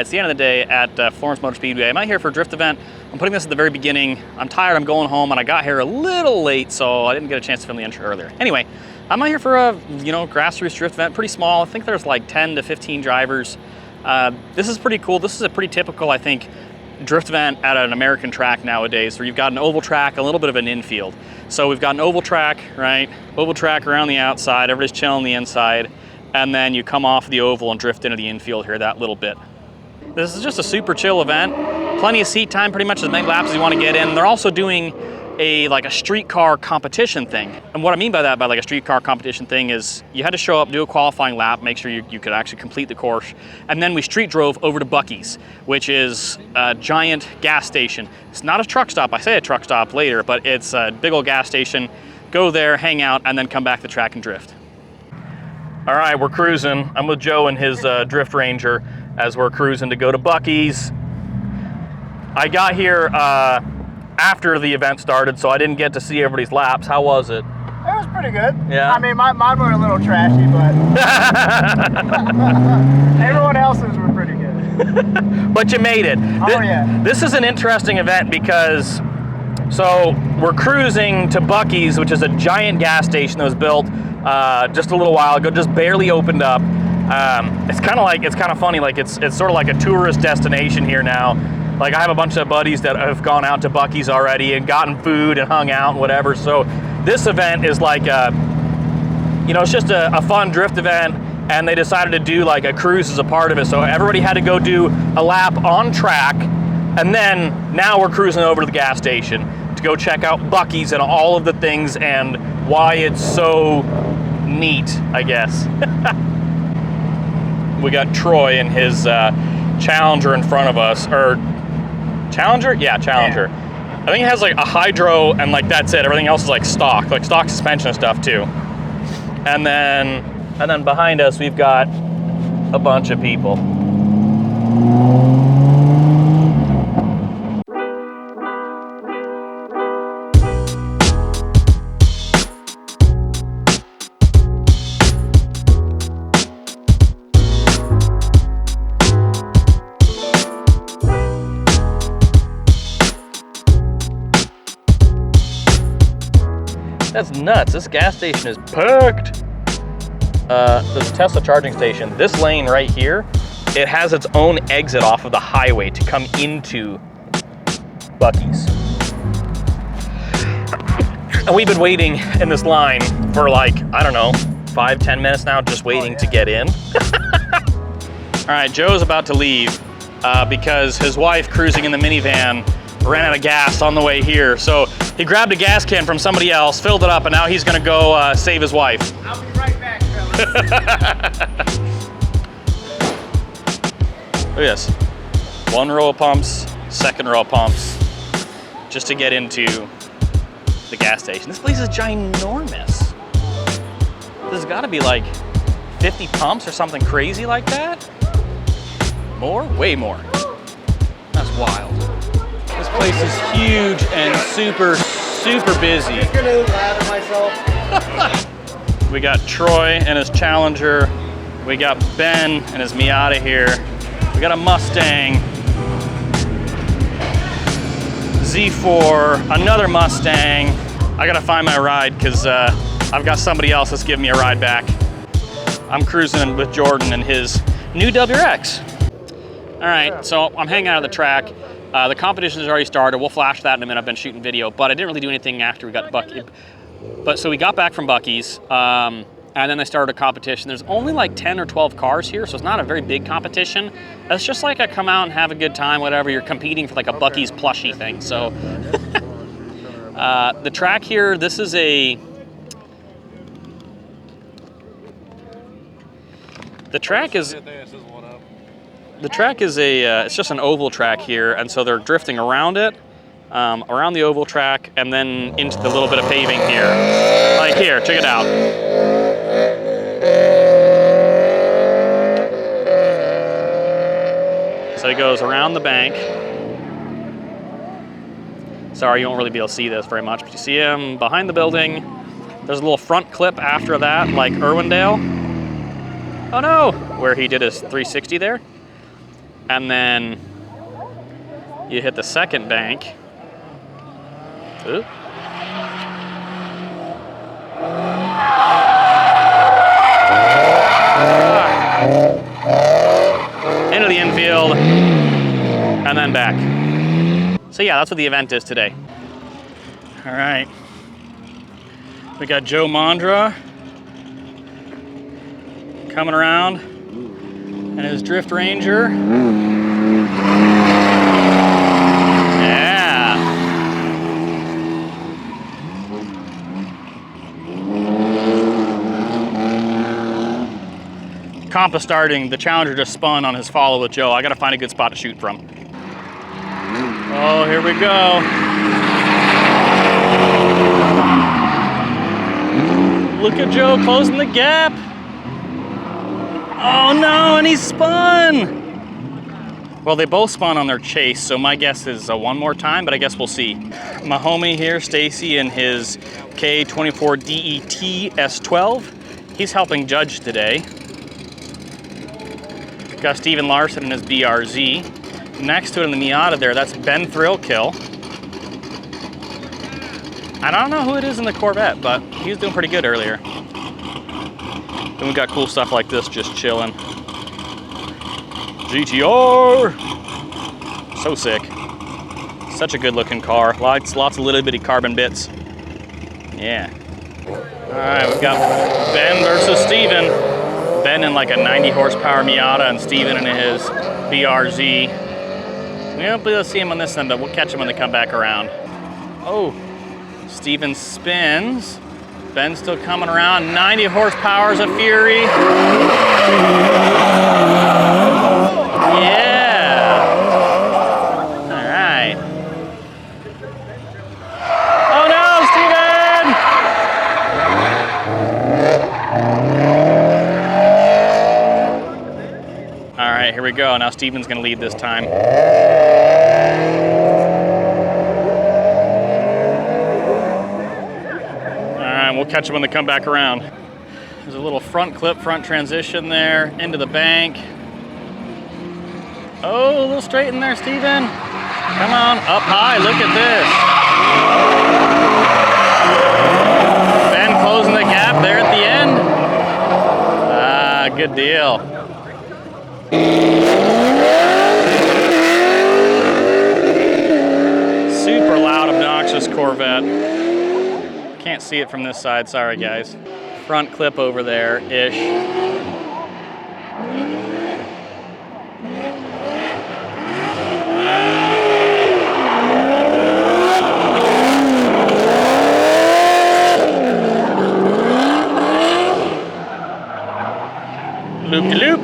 it's the end of the day at Florence Motor Speedway. I'm out here for a drift event. I'm putting this at the very beginning. I'm tired, I'm going home, and I got here a little late, so I didn't get a chance to film the intro earlier. Anyway, I'm out here for a, grassroots drift event, pretty small. I think there's like 10 to 15 drivers. This is pretty cool. This is a pretty typical, I think, drift event at an American track nowadays, where you've got an oval track, a little bit of an infield. So we've got an oval track, right? Oval track around the outside, everybody's chilling the inside, and then you come off the oval and drift into the infield here that little bit. This is just a super chill event. Plenty of seat time, pretty much as many laps as you want to get in. They're also doing a streetcar competition thing. And what I mean by that, by like a streetcar competition thing, is you had to show up, do a qualifying lap, make sure you could actually complete the course. And then we street drove over to Buc-ees, which is a giant gas station. It's not a truck stop. I say a truck stop later, but it's a big old gas station. Go there, hang out, and then come back to the track and drift. All right, we're cruising. I'm with Joe and his Drift Ranger as we're cruising to go to Buc-ees. I got here after the event started, so I didn't get to see everybody's laps. How was it? It was pretty good. Yeah. I mean, mine were a little trashy, but everyone else's were pretty good. But you made it. Oh, yeah. This is an interesting event because, so we're cruising to Buc-ees, which is a giant gas station that was built just a little while ago, just barely opened up. It's kind of funny, like it's sort of like a tourist destination here now. Like I have a bunch of buddies that have gone out to Buc-ees already and gotten food and hung out and whatever. So this event is like it's just a fun drift event, and they decided to do like a cruise as a part of it. So everybody had to go do a lap on track, and then now we're cruising over to the gas station to go check out Buc-ees and all of the things and why it's so neat, I guess. We got Troy and his Challenger in front of us, or Challenger? Yeah, Challenger. Yeah. I think it has like a hydro and like that's it. Everything else is like stock suspension and stuff too. And then behind us we've got a bunch of people. That's nuts. This gas station is packed. There's a Tesla charging station. This lane right here, it has its own exit off of the highway to come into Buc-ees. And we've been waiting in this line for like, I don't know, 5-10 minutes now, just waiting to get in. All right, Joe's about to leave because his wife, cruising in the minivan, ran out of gas on the way here. So he grabbed a gas can from somebody else, filled it up, and now he's gonna go save his wife. I'll be right back, fellas. Look at this. One row of pumps, second row of pumps, just to get into the gas station. This place is ginormous. There's gotta be like 50 pumps or something crazy like that. More? Way more. That's wild. This place is huge and super, super busy. I'm just gonna lather myself. We got Troy and his Challenger. We got Ben and his Miata here. We got a Mustang. Z4, another Mustang. I gotta find my ride because I've got somebody else that's giving me a ride back. I'm cruising with Jordan and his new WRX. All right, so I'm hanging out at the track. The competition has already started. We'll flash that in a minute. I've been shooting video, but I didn't really do anything after we got to Buc-ees. But so we got back from Buc-ees, and then they started a competition. There's only like 10 or 12 cars here, so it's not a very big competition. It's just like a come out and have a good time, whatever. You're competing for like a Buc-ees plushie thing. So the track here, this is a... The track is it's just an oval track here, and so they're drifting around it, around the oval track, and then into the little bit of paving here. Like here, check it out. So he goes around the bank. Sorry, you won't really be able to see this very much, but you see him behind the building. There's a little front clip after that, like Irwindale. Oh no, where he did his 360 there. and then you hit the second bank. Ooh. Into the infield, and then back. So yeah, that's what the event is today. All right. We got Joe Mondra coming around and his Drift Ranger. Yeah. Comp is starting. The Challenger just spun on his follow with Joe. I gotta find a good spot to shoot from. Oh, here we go. Look at Joe closing the gap. Oh no, and he spun. Well, they both spun on their chase, so my guess is one more time, but I guess we'll see. My homie here, Stacy, in his K24 DET S12. He's helping judge today. Got Steven Larson in his BRZ. Next to it in the Miata there, that's Ben Thrillkill. I don't know who it is in the Corvette, but he was doing pretty good earlier. Then we got cool stuff like this just chilling. GTR! So sick. Such a good looking car. Lots of little bitty carbon bits. Yeah. All right, we've got Ben versus Steven. Ben in like a 90 horsepower Miata and Steven in his BRZ. We won't be able to see him on this end, but we'll catch him when they come back around. Oh, Steven spins. Ben's still coming around. 90 horsepower is a Fury. Yeah. All right. Oh no, Steven! All right, here we go. Now Steven's gonna lead this time. We'll catch them when they come back around. There's a little front clip, front transition there, into the bank. Oh, a little straight in there, Steven. Come on, up high, look at this. Ben closing the gap there at the end. Ah, good deal. Super loud, obnoxious Corvette. Can't see it from this side, sorry guys. Front clip over there-ish. Loop-de-loop.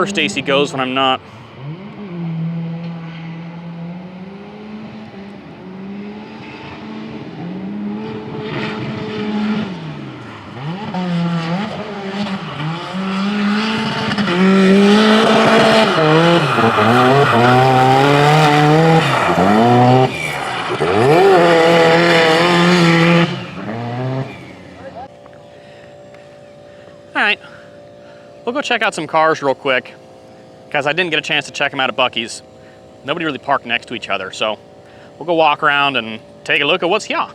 course Stacy goes when I'm not. All right, we'll go check out some cars real quick because I didn't get a chance to check them out at Buc-ee's. Nobody really parked next to each other, so we'll go walk around and take a look at what's here.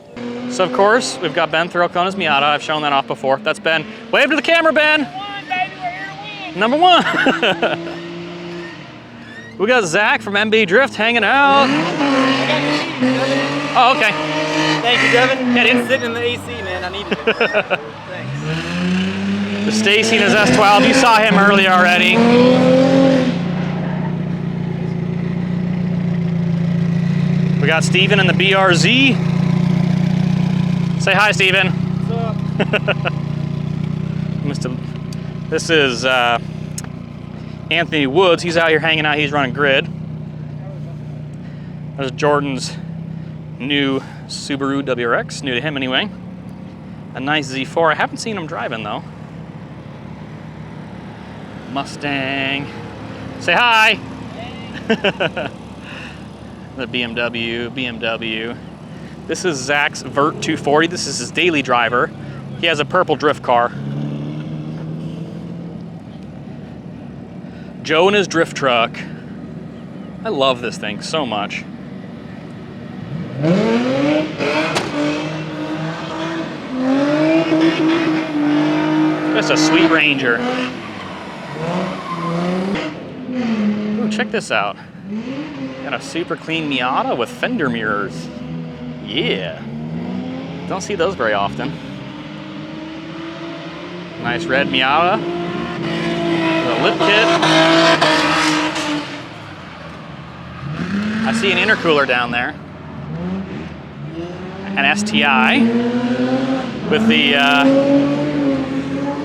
So of course, we've got Ben Thrilkona's Miata. I've shown that off before. That's Ben. Wave to the camera, Ben. Number one. We got Zach from MB Drift hanging out. Oh, okay. Thank you, Devin. Yeah, it's sitting in the AC, man. I needed it. Thanks. Stacy in his S12. You saw him earlier already. We got Steven in the BRZ. Say hi, Steven. What's up? This is Anthony Woods. He's out here hanging out. He's running grid. There's Jordan's new Subaru WRX, new to him anyway. A nice Z4. I haven't seen him driving though. Mustang. Say hi. The BMW. This is Zach's Vert 240. This is his daily driver. He has a purple drift car. Joe and his drift truck. I love this thing so much. Just a sweet Ranger. Ooh, check this out. Got a super clean Miata with fender mirrors. Yeah. Don't see those very often. Nice red Miata. The lip kit. I see an intercooler down there. An STI with the, I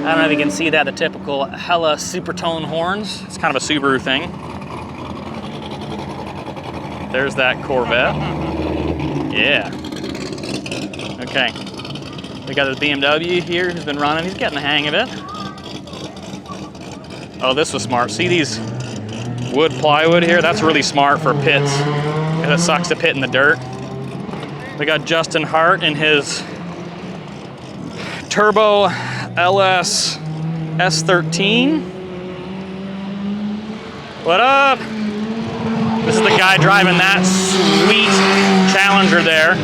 don't know if you can see that, the typical hella supertone horns. It's kind of a Subaru thing. There's that Corvette. Yeah. Okay. We got this BMW here who's been running. He's getting the hang of it. Oh, this was smart. See these wood plywood here? That's really smart for pits, because it sucks to pit in the dirt. We got Justin Hart in his Turbo LS S13. What up? This is the guy driving that sweet Challenger there.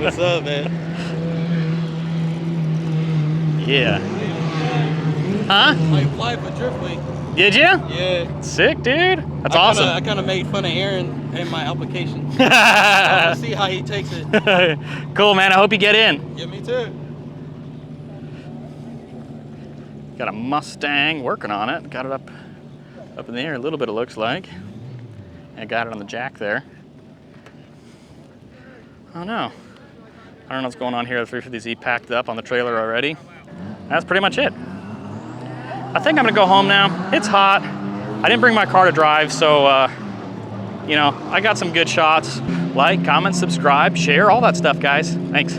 What's up, man? Yeah. Huh? I applied for Drift Week. Did you? Yeah. Sick, dude. That's awesome. I kind of made fun of Aaron in my application. Let's see how he takes it. Cool, man. I hope you get in. Yeah, me too. Got a Mustang, working on it. Got it up in the air a little bit, it looks like. And got it on the jack there. Oh no. I don't know what's going on here. The 350Z packed up on the trailer already. That's pretty much it. I think I'm gonna go home now. It's hot. I didn't bring my car to drive, so you know, I got some good shots. Like, comment, subscribe, share, all that stuff, guys. Thanks.